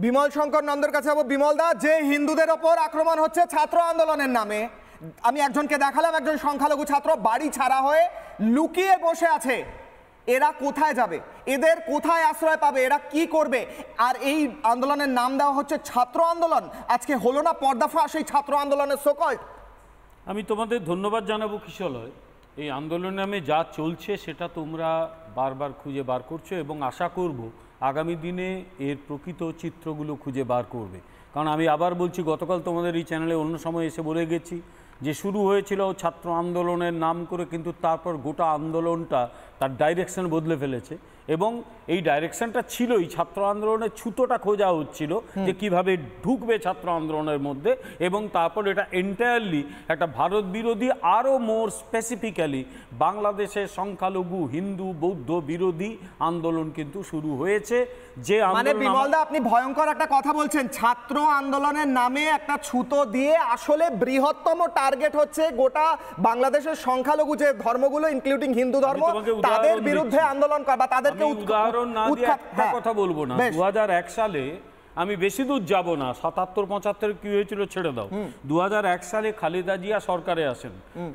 বিমল শঙ্কর নন্দর কাছে যাবো। বিমল দা, যে হিন্দুদের ওপর আক্রমণ হচ্ছে ছাত্র আন্দোলনের নামে, আমি একজনকে দেখালাম, একজন সংখ্যালঘু ছাত্র বাড়ি ছাড়া হয়ে লুকিয়ে বসে আছে। এরা কোথায় যাবে? এদের কোথায় আশ্রয় পাবে? এরা কি করবে? আর এই আন্দোলনের নাম দেওয়া হচ্ছে ছাত্র আন্দোলন। আজকে হলো না পর্দাফাশ এই ছাত্র আন্দোলনের সকল্ট? আমি তোমাদের ধন্যবাদ জানাবো কিশলয়। এই আন্দোলন নামে যা চলছে সেটা তোমরা বারবার খুঁজে বার করছো এবং আশা করব আগামী দিনে এর প্রকৃত চিত্রগুলো খুঁজে বার করবে। কারণ আমি আবার বলছি, গতকাল তোমাদের এই চ্যানেলে অন্য সময় এসে বলে গেছি যে শুরু হয়েছিল ছাত্র আন্দোলনের নাম করে, কিন্তু তারপর গোটা আন্দোলনটা তার ডাইরেকশন বদলে ফেলেছে এবং এই ডাইরেকশনটা ছিলই ছাত্র আন্দোলনের ছুতোটা খোঁজা হচ্ছিল যে কিভাবে ঢুকবে ছাত্র আন্দোলনের মধ্যে, এবং তারপর এটা এন্টায়ারলি একটা ভারত বিরোধী, আরও মোর স্পেসিফিক্যালি বাংলাদেশের সংখ্যালঘু হিন্দু বৌদ্ধ বিরোধী আন্দোলন কিন্তু শুরু হয়েছে। যে মানে বিমলদা, আপনি ভয়ঙ্কর একটা কথা বলছেন, ছাত্র আন্দোলনের নামে একটা ছুতো দিয়ে আসলে বৃহত্তম টার্গেট হচ্ছে গোটা বাংলাদেশের সংখ্যালঘু যে ধর্মগুলো ইনক্লুডিং হিন্দু ধর্ম, তাদের বিরুদ্ধে আন্দোলন করা বা তাদের উদাহরণ না দিয়ে একটা কথা বলবো না। 2001 সালে, আমি বেশি দূর যাব না, 77-75 কি হয়েছিল ছেড়ে দাও, 2001 সালে খালেদা জিয়া সরকারে আসেন।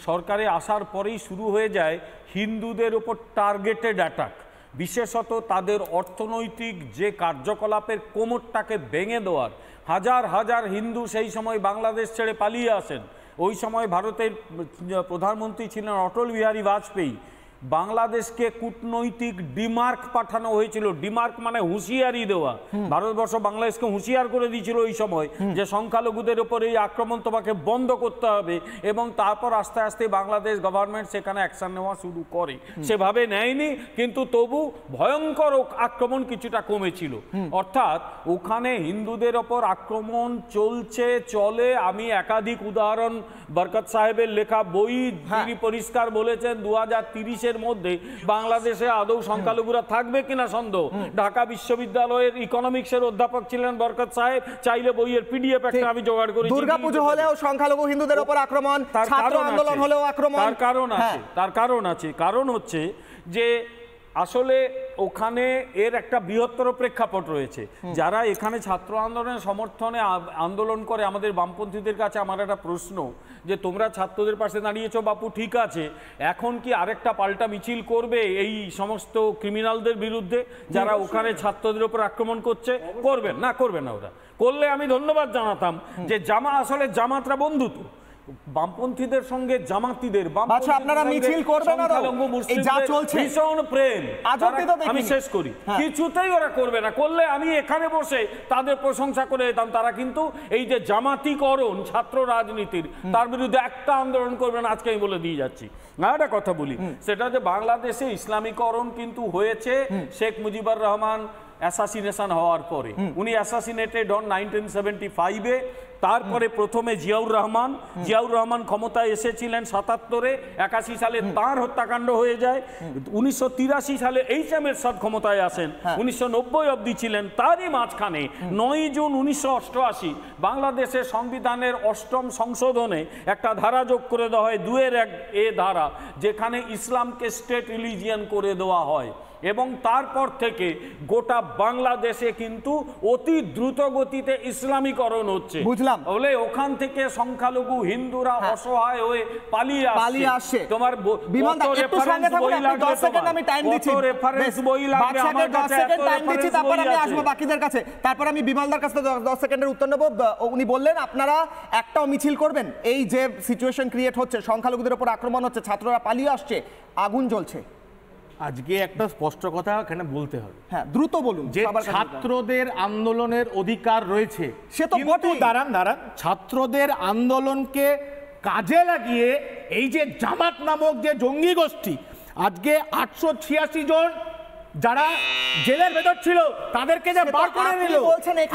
সরকারে আসার পরেই শুরু হয়ে যায় হিন্দুদের উপর টার্গেটেড অ্যাটাক, বিশেষত তাদের অর্থনৈতিক যে কার্যকলাপের কোমরটাকে ভেঙে দেওয়ার। হাজার হাজার হিন্দু সেই সময় বাংলাদেশ ছেড়ে পালিয়ে আসেন। ওই সময় ভারতের প্রধানমন্ত্রী ছিলেন অটল বিহারী বাজপেয়ী। বাংলাদেশকে কূটনৈতিক ডিমার্ক পাঠানো হয়েছিল। ডিমার্ক মানে হুঁশিয়ারি দেওয়া। ভারতবর্ষ বাংলাদেশকে হুঁশিয়ার করে দিয়েছিল ওই সময় যে সংখ্যালঘুদের উপর এই আক্রমণ তোমাকে বন্ধ করতে হবে, এবং তারপর আস্তে আস্তে বাংলাদেশ গভর্নমেন্ট সেখানে অ্যাকশন নেওয়া শুরু করে। সেভাবে নেয়নি, কিন্তু তবু ভয়ঙ্কর আক্রমণ কিছুটা কমেছিল। অর্থাৎ ওখানে হিন্দুদের ওপর আক্রমণ চলছে, চলে। আমি একাধিক উদাহরণ, বরকত সাহেবের লেখা বই তিনি পরিষ্কার বলেছেন 2030-এর মধ্যে বাংলাদেশে আদৌ সংখ্যালঘুরা থাকবে কিনা সন্দেহ। ঢাকা বিশ্ববিদ্যালয়ের ইকোনমিক্সের অধ্যাপক ছিলেন বরকত সাহেব, চাইলে বইয়ের পিডিএফ একটা আমি জোগাড় করেছি। দুর্গাপূজা হলেও সংখ্যালঘু হিন্দুদের উপর আক্রমণ, ছাত্র আন্দোলন হলেও আক্রমণ। তার কারণ আছে। কারণ হচ্ছে যে আসলে ওখানে এর একটা বৃহত্তর প্রেক্ষাপট রয়েছে। যারা এখানে ছাত্র আন্দোলনের সমর্থনে আন্দোলন করে, আমাদের বামপন্থীদের কাছে আমার একটা প্রশ্ন, যে তোমরা ছাত্রদের পাশে দাঁড়িয়েছো বাপু, ঠিক আছে, এখন কি আরেকটা পাল্টা মিছিল করবে এই সমস্ত ক্রিমিনালদের বিরুদ্ধে যারা ওখানে ছাত্রদের উপর আক্রমণ করছে? করবেন না? করবে না। ওরা করলে আমি ধন্যবাদ জানাতাম যে আসলে জামাতরা বন্ধু তো বামপন্থীদের সঙ্গে জামাতিদের, আপনারা মিছিল করবেন না, এই যা চলছে ভীষণ প্রেম। আমি শেষ করি, কিছুতেই ওরা করবে না। করলে আমি এখানে বসে তাদের প্রশংসা করে দিতাম। তারা কিন্তু এই যে জামাতিকরণ ছাত্র রাজনীতির, তার বিরুদ্ধে একটা আন্দোলন করবে না, আজকে আমি বলে দিয়ে যাচ্ছি। একটা কথা বলি, সেটা যে বাংলাদেশে ইসলামীকরণ কিন্তু হয়েছে শেখ মুজিবুর রহমান অ্যাসাসিনেশন হওয়ার পরে। উনি অ্যাসাসিনেটেড হন 1975-এ। তারপরে প্রথমে জিয়াউর রহমান ক্ষমতায় এসেছিলেন 77-এ। 81 সালে তাঁর হত্যাকাণ্ড হয়ে যায়। 1983 সালে এইচ.এম. এরশাদ ক্ষমতায় আসেন। 1990 অবধি ছিলেন। তারই মাঝখানে 9 জুন 1988 বাংলাদেশের সংবিধানের 8ম সংশোধনে একটা ধারা যোগ করে দেওয়া হয়, 2(1)A ধারা, যেখানে ইসলামকে স্টেট রিলিজিয়ান করে দেওয়া হয়। এবং তারপর থেকে গোটা বাংলাদেশে কিন্তু অতি দ্রুত গতিতে ইসলামীকরণ হচ্ছে। বুঝলাম। বলে ওখান থেকে সংখ্যালঘু হিন্দুরা অসহায় হয়ে পালিয়ে আসছে। তোমার বাকিদের কাছে, তারপর আমি বিমলদার কাছে 10 সেকেন্ডের উত্তর নেব। উনি বললেন আপনারা একটাও মিছিল করবেন, এই যে সিচুয়েশন ক্রিয়েট হচ্ছে, সংখ্যালঘুদের উপর আক্রমণ হচ্ছে, ছাত্ররা পালিয়ে আসছে, আগুন জ্বলছে। আজকে একটা স্পষ্ট কথা এখানে বলতে হবে, দ্রুত বলুন, যে ছাত্রদের আন্দোলনের অধিকার রয়েছে। সে তো বটেই। দাঁড়ান, ছাত্রদের আন্দোলনকে কাজে লাগিয়ে এই যে জামাত নামক যে জঙ্গি গোষ্ঠী, আজকে 886 জন যারা জেলের ভেতর ছিল তাদেরকে যে বার করে নিল,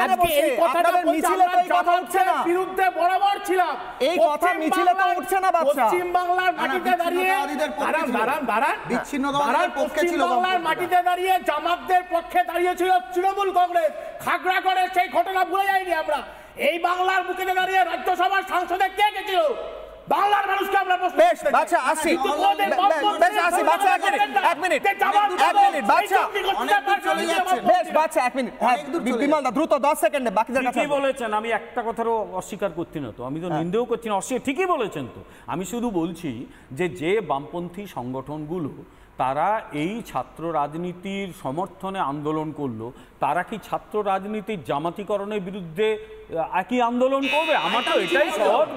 আজকে এই কথাটা মিছিলে তো এই কথা উঠছে না, বিরুদ্ধে বরাবর ছিলাম। এই কথা মিছিলে তো উঠছে না বাচ্চা। পশ্চিম বাংলার মাটিতে দাঁড়িয়ে পশ্চিম বাংলার মাটিতে দাঁড়িয়ে জামাতদের পক্ষে দাঁড়িয়েছিল তৃণমূল কংগ্রেস। খাগড়া করে সেই ঘটনা ভুলে যায়নি আমরা। এই বাংলার বুকে দাঁড়িয়ে রাজ্যসভার সাংসদে কে গেছিল? বাংলার মানুষকে আমরা প্রশ্ন বেশ বাচ্চা আসি বেশ আসি বাচ্চা এক মিনিট বাচ্চা বেশ বাচ্চা 1 মিনিট হ্যাঁ বিমল দা দ্রুত 10 সেকেন্ডে বাকিদের কাছে ঠিকই বলেছেন, আমি একটা কথারও অস্বীকার করছি না তো, আমি তো নিন্দেও করছি না, ঠিকই বলেছেন তো। আমি শুধু বলছি যে বামপন্থী সংগঠনগুলো তারা এই ছাত্র রাজনীতির সমর্থনে আন্দোলন করলো, তারা কি ছাত্র রাজনীতির জামাতিকরণের বিরুদ্ধে একই আন্দোলন করবে? আমার তো এটাই সহজ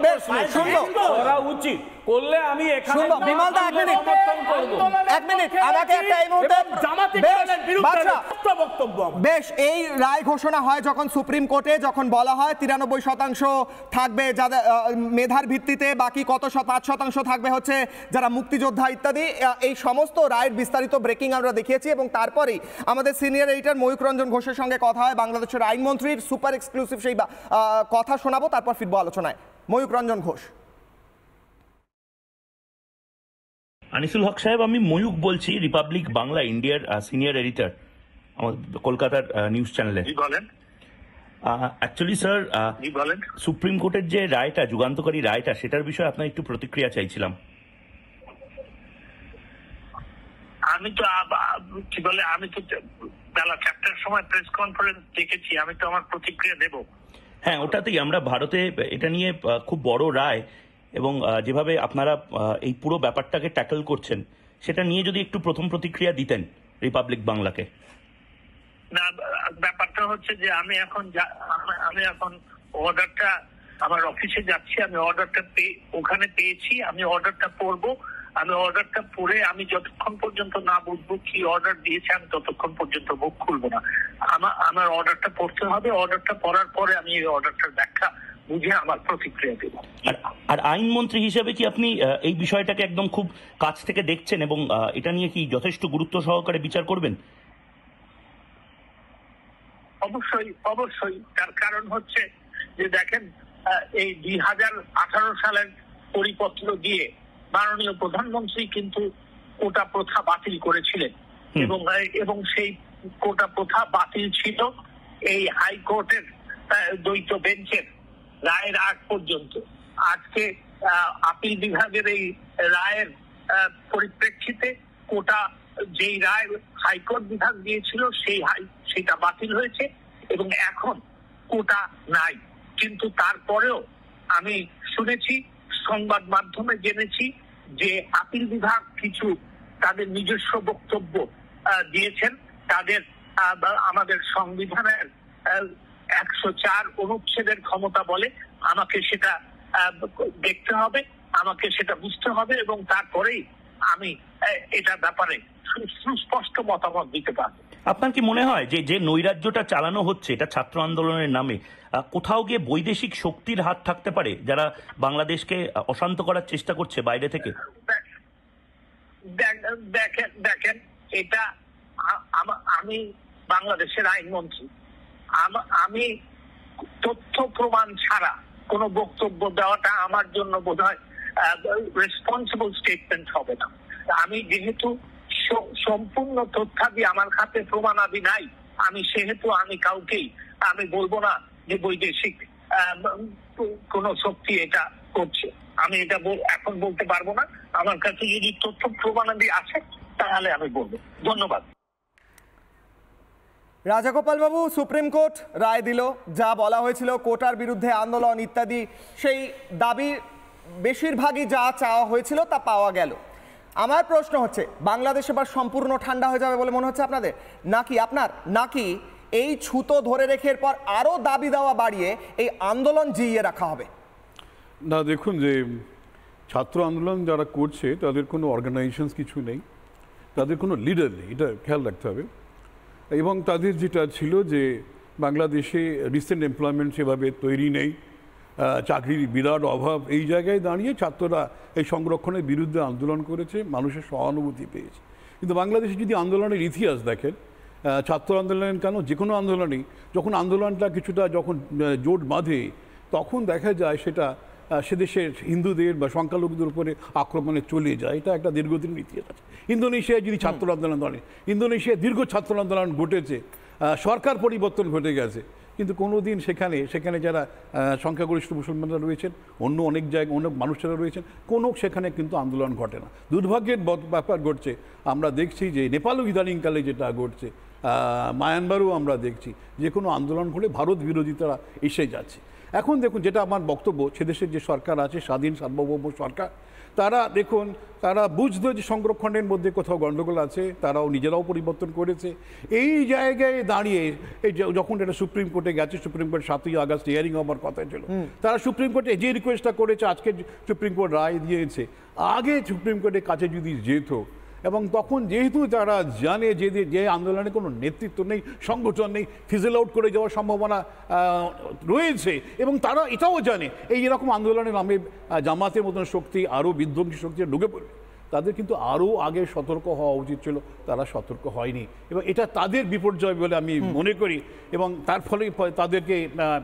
করা উচিত, করলে আমি এখানে বিমলদা 1 মিনিট আমাকে একটা এই মুহূর্তে জামাতিকরণের বিরুদ্ধে বক্তব্য। বেশ, এই রায় ঘোষণা হয় যখন সুপ্রিম কোর্টে, যখন বলা হয় 93% থাকবে যাদের মেধার ভিত্তিতে, বাকি কত 5% থাকবে হচ্ছে যারা মুক্তিযোদ্ধা ইত্যাদি, এই সমস্ত রায়ের বিস্তারিত ব্রেকিং আমরা দেখিয়েছি এবং তারপরেই আমাদের সিনিয়র এডিটর ময়ূক রঞ্জন ঘোষের সঙ্গে কথা হয়, বাংলাদেশের আইনমন্ত্রীর সুপার এক্সক্লুসিভ সেই কথা শোনাবো, তারপর ফিরবো আলোচনায়। ময়ূক রঞ্জন ঘোষ। আনিসুল হক সাহেব, আমি ময়ূক বলছি, রিপাবলিক বাংলা ইন্ডিয়ার সিনিয়র এডিটর, কলকাতার নিউজ চ্যানেলে। অ্যাকচুয়ালি স্যার, সুপ্রিম কোর্টের যে রায়টা, যুগান্তকারী রায়টা, সেটার বিষয়ে আপনার একটু প্রতিক্রিয়া চাইছিলাম। আমি তো কি বলে, আমি তো বেলা 4টার সময় প্রেস কনফারেন্স দেখেছি, আমি তো আমার প্রতিক্রিয়া দেব। হ্যাঁ, ওটাতেই আমরা ভারতে এটা নিয়ে খুব বড় রায় এবং যেভাবে আপনারা এই পুরো ব্যাপারটাকে ট্যাকল করছেন, সেটা নিয়ে যদি একটু প্রথম প্রতিক্রিয়া দিতেন রিপাবলিক বাংলাকে। না, ব্যাপারটা হচ্ছে যে আমি এখন অর্ডারটা আমার অফিসে যাচ্ছি, আমি অর্ডারটা ওখানে পেয়েছি, আমি অর্ডারটা পড়বো, আমি অর্ডারটা পড়ে আমি যতক্ষণ পর্যন্ত না বুঝবো কি অর্ডার দিয়েছে আমি ততক্ষণ পর্যন্ত মুখ খুলবো না। আমার অর্ডারটা পড়তে হবে, অর্ডারটা পড়ার পরে আমি এই অর্ডারটার ব্যাখ্যা বুঝে আমার প্রতিক্রিয়া দেব। আর আইনমন্ত্রী হিসেবে কি আপনি এই বিষয়টাকে একদম খুব কাছ থেকে দেখছেন এবং এটা নিয়ে কি যথেষ্ট গুরুত্ব সহকারে বিচার করবেন? অবশ্যই তার কারণ হচ্ছে যে দেখেন, এই 2018 সালের পরিপত্র দিয়ে মাননীয় প্রধানমন্ত্রী কিন্তু কোটা প্রথা বাতিল করেছিলেন এবং সেই কোটা প্রথা বাতিল ছিল এই হাইকোর্টের দ্বৈত বেঞ্চের রায়ের আগ পর্যন্ত। আজকে আপিল বিভাগের এই রায়ের পরিপ্রেক্ষিতে কোটা, যেই রায় হাইকোর্ট বিভাগ দিয়েছিল সেটা বাতিল হয়েছে এবং এখন কোটা নাই। কিন্তু তারপরেও আমি শুনেছি, সংবাদ মাধ্যমে জেনেছি যে আপিল বিভাগ কিছু তাদের নিজস্ব বক্তব্য দিয়েছেন। তাদের আমাদের সংবিধানের 104 অনুচ্ছেদের ক্ষমতা বলে, আমাকে সেটা দেখতে হবে, আমাকে সেটা বুঝতে হবে এবং তারপরেই আমি এটার ব্যাপারে সুস্পষ্ট মতামত দিতে পারবো। আপনার কি মনে হয় যে নৈরাজ্যটা চালানো হচ্ছে এটা ছাত্র আন্দোলনের নামে, কোথাও গিয়ে বৈদেশিক শক্তির হাত থাকতে পারে যারা বাংলাদেশকে অশান্ত করার চেষ্টা করছে বাইরে থেকে? দেখেন, এটা আমি বাংলাদেশের আইনমন্ত্রী, আমি তথ্য প্রমাণ ছাড়া কোনো বক্তব্য দেওয়াটা আমার জন্য বোধহয় রেসপন্সিবল স্টেটমেন্ট হবে না। আমি যেহেতু সম্পূর্ণ তথ্যাদি আমার হাতে প্রমাণাদি নাই, সেহেতু আমি কাউকেই আমি বলবো না যে বৈদেশিক কোন শক্তি এটা করছে। আমি এটা এখন বলতে পারবো না। আমার কাছে যদি তথ্য প্রমাণাদি আছে তাহলে আমি বলবো। ধন্যবাদ। রাজাগোপাল বাবু, সুপ্রিম কোর্ট রায় দিল, যা বলা হয়েছিল কোটার বিরুদ্ধে আন্দোলন ইত্যাদি, সেই দাবি বেশিরভাগই যা চাওয়া হয়েছিল তা পাওয়া গেল। আমার প্রশ্ন হচ্ছে, বাংলাদেশ এবার সম্পূর্ণ ঠান্ডা হয়ে যাবে বলে মনে হচ্ছে আপনাদের, নাকি এই ছুতো ধরে রেখে এরপর আরো দাবি দেওয়া বাড়িয়ে এই আন্দোলন জিইয়ে রাখা হবে? না, দেখুন, যে ছাত্র আন্দোলন যারা করছে তাদের কোনো অর্গানাইজেশন কিছু নেই, তাদের কোনো লিডার নেই, এটা খেয়াল রাখতে হবে। এবং তাদের যেটা ছিল যে বাংলাদেশে রিসেন্ট এমপ্লয়মেন্ট সেভাবে তৈরি নেই, চাকরির বিরাট অভাব, এই জায়গায় দাঁড়িয়ে ছাত্ররা এই সংরক্ষণের বিরুদ্ধে আন্দোলন করেছে, মানুষের সহানুভূতি পেয়েছে। কিন্তু বাংলাদেশে যদি আন্দোলনের ইতিহাস দেখেন, ছাত্র আন্দোলন কেন, যে কোনো আন্দোলনই যখন আন্দোলনটা কিছুটা যখন জোট বাঁধে, তখন দেখা যায় সেটা সে দেশের হিন্দুদের বা সংখ্যালঘুদের উপরে আক্রমণে চলে যায়। এটা একটা দীর্ঘদিনের ইতিহাস আছে। ইন্দোনেশিয়ায় যদি ছাত্র আন্দোলন ধরে, ইন্দোনেশিয়ায় দীর্ঘ ছাত্র আন্দোলন ঘটেছে, সরকার পরিবর্তন ঘটে গেছে, কিন্তু কোনো দিন সেখানে যারা সংখ্যাগরিষ্ঠ মুসলমানরা রয়েছেন, অন্য অনেক জায়গায় অনেক মানুষেরা রয়েছেন, কোনো সেখানে কিন্তু আন্দোলন ঘটে না। দুর্ভাগ্যের ব্যাপার ঘটছে, আমরা দেখছি যে নেপালও ইদানিংকালে যেটা ঘটছে, মায়ানমারও আমরা দেখছি, যে কোনো আন্দোলন করে ভারত বিরোধিতারা এসে যাচ্ছে। এখন দেখুন, যেটা আমার বক্তব্য, সে দেশের যে সরকার আছে, স্বাধীন সার্বভৌম সরকার, তারা দেখুন, তারা বুঝতো যে সংরক্ষণের মধ্যে কোথাও গণ্ডগোল আছে, তারাও নিজেরাও পরিবর্তন করেছে। এই জায়গায় দাঁড়িয়ে এই যখন এটা সুপ্রিম কোর্টে গেছে, সুপ্রিম কোর্ট 7ই আগস্ট হিয়ারিং হওয়ার কথা ছিল, তারা সুপ্রিম কোর্টে যে রিকোয়েস্টটা করেছে, আজকে সুপ্রিম কোর্ট রায় দিয়েছে, আগে সুপ্রিম কোর্টের কাছে যদি যেত, এবং তখন যেহেতু তারা জানে যে আন্দোলনে কোনো নেতৃত্ব নেই, সংগঠন নেই, ফিজেল আউট করে যাওয়ার সম্ভাবনা রয়েছে, এবং তারা এটাও জানে এই এরকম আন্দোলনের নামে জামাতের মতন শক্তি আরও বিধ্বংসী শক্তি ঢুকে পড়বে, তাদের কিন্তু আরও আগে সতর্ক হওয়া উচিত ছিল, তারা সতর্ক হয়নি, এবং এটা তাদের বিপর্যয় বলে আমি মনে করি, এবং তার ফলে তাদেরকে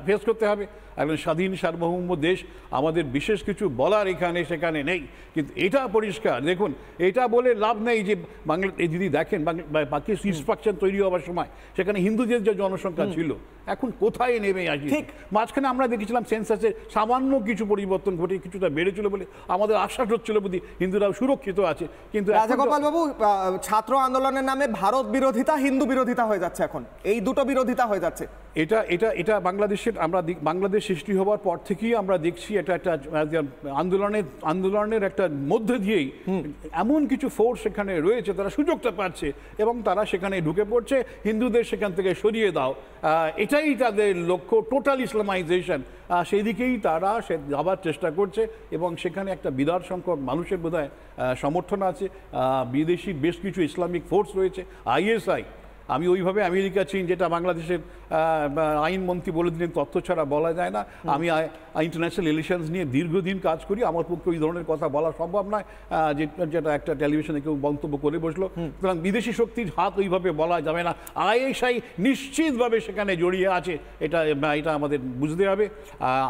ফেস করতে হবে। একজন স্বাধীন সার্বভৌম দেশ, আমাদের বিশেষ কিছু বলার এখানে সেখানে নেই, কিন্তু এটা পরিষ্কার। দেখুন, এটা বলে লাভ নেই যে বাংলা, যদি দেখেন পাকিস্তান ইনস্ট্রাকশন তৈরি হওয়ার সময় সেখানে হিন্দুদের যে জনসংখ্যা ছিল, এখন কোথায় নেমে আসি। ঠিক মাঝখানে আমরা দেখেছিলাম সেন্সাসের সামান্য কিছু পরিবর্তন ঘটে কিছুটা বেড়েছিল বলে আমাদের আশ্বাস হচ্ছিল বুঝি হিন্দুরাও সুরক্ষিত আছে, কিন্তু রাজাগোপাল বাবু, ছাত্র আন্দোলনের নামে ভারত বিরোধিতা হিন্দু বিরোধিতা হয়ে যাচ্ছে, এখন এই দুটো বিরোধিতা হয়ে যাচ্ছে। এটা বাংলাদেশের, আমরা বাংলাদেশ সৃষ্টি হওয়ার পর থেকেই আমরা দেখছি এটা একটা আন্দোলনের একটা মধ্যে দিয়েই এমন কিছু ফোর্স সেখানে রয়েছে, তারা সুযোগটা পাচ্ছে এবং তারা সেখানে ঢুকে পড়ছে, হিন্দুদের সেখান থেকে সরিয়ে দাও, এটাই তাদের লক্ষ্য, টোটাল ইসলামাইজেশন, সেই দিকেই তারা যাবার চেষ্টা করছে, এবং সেখানে একটা বিরাট সংখ্যক মানুষের বোধহয় সমর্থন আছে। বিদেশি বেশ কিছু ইসলামিক ফোর্স রয়েছে, ISI, আমি ওইভাবে আমেরিকা, চীন, যেটা বাংলাদেশের আইনমন্ত্রী বলে দিলেন, তথ্য ছাড়া বলা যায় না। আমি ইন্টারন্যাশনাল রিলেশনস নিয়ে দীর্ঘদিন কাজ করি, আমার পক্ষে ওই ধরনের কথা বলা সম্ভব নয়, যেটা একটা টেলিভিশনে কেউ মন্তব্য করে বসলো। সুতরাং বিদেশি শক্তির হাত ওইভাবে বলা যাবে না। ISI নিশ্চিতভাবে সেখানে জড়িয়ে আছে, এটা আমাদের বুঝতে হবে।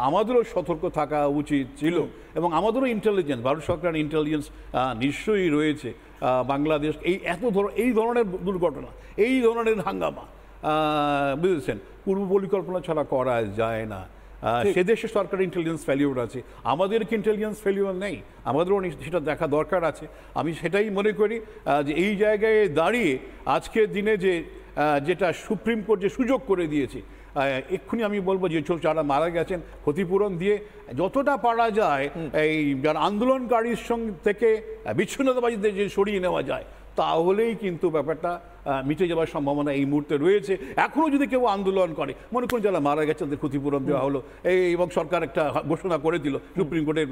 আমাদেরও সতর্ক থাকা উচিত ছিল, এবং আমাদেরও ইন্টেলিজেন্স, ভারত সরকারের ইন্টেলিজেন্স নিশ্চয়ই রয়েছে। বাংলাদেশ এই ধরনের দুর্ঘটনা, এই ধরনের হাঙ্গামা, বুঝেছেন, পূর্ব পরিকল্পনা ছাড়া করা যায় না। সে দেশে সরকারের ইন্টেলিজেন্স ফেলিওর আছে, আমাদের কি ইন্টেলিজেন্স ফেলিওর নেই? আমাদেরও সেটা দেখা দরকার আছে। আমি সেটাই মনে করি যে এই জায়গায় দাঁড়িয়ে আজকের দিনে যেটা সুপ্রিম কোর্ট যে সুযোগ করে দিয়েছে, এক্ষুনি আমি বলবো যে যারা মারা গেছেন ক্ষতিপূরণ দিয়ে যতটা পারা যায় এই যারা আন্দোলনকারীর সঙ্গে থেকে বিচ্ছিন্নতাবাদীদের যে সরিয়ে নেওয়া যায়, তাহলেই কিন্তু ব্যাপারটা মিটে যাওয়ার সম্ভাবনা এই মুহূর্তে রয়েছে। এখনও যদি কেউ আন্দোলন করে, মনে করুন যারা মারা গেছে তাদের ক্ষতিপূরণ দেওয়া হলো, এবং সরকার একটা ঘোষণা করে দিল সুপ্রিম কোর্টের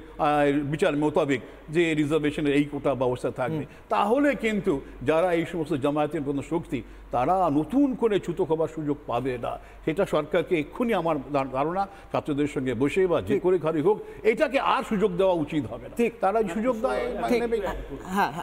বিচার মোতাবেক যে রিজার্ভেশনের এই কোটা ব্যবস্থা থাকবে, তাহলে কিন্তু যারা এই সমস্ত জামায়াতের কোনো শক্তি, তারা নতুন করে ছুতো হবার সুযোগ পাবে না। সেটা সরকারকে এক্ষুনি, আমার ধারণা, ছাত্রদের সঙ্গে বসে বা যে করে ঘরে হোক, এটাকে আর সুযোগ দেওয়া উচিত হবে না। ঠিক, তারা সুযোগ দেয়। হ্যাঁ।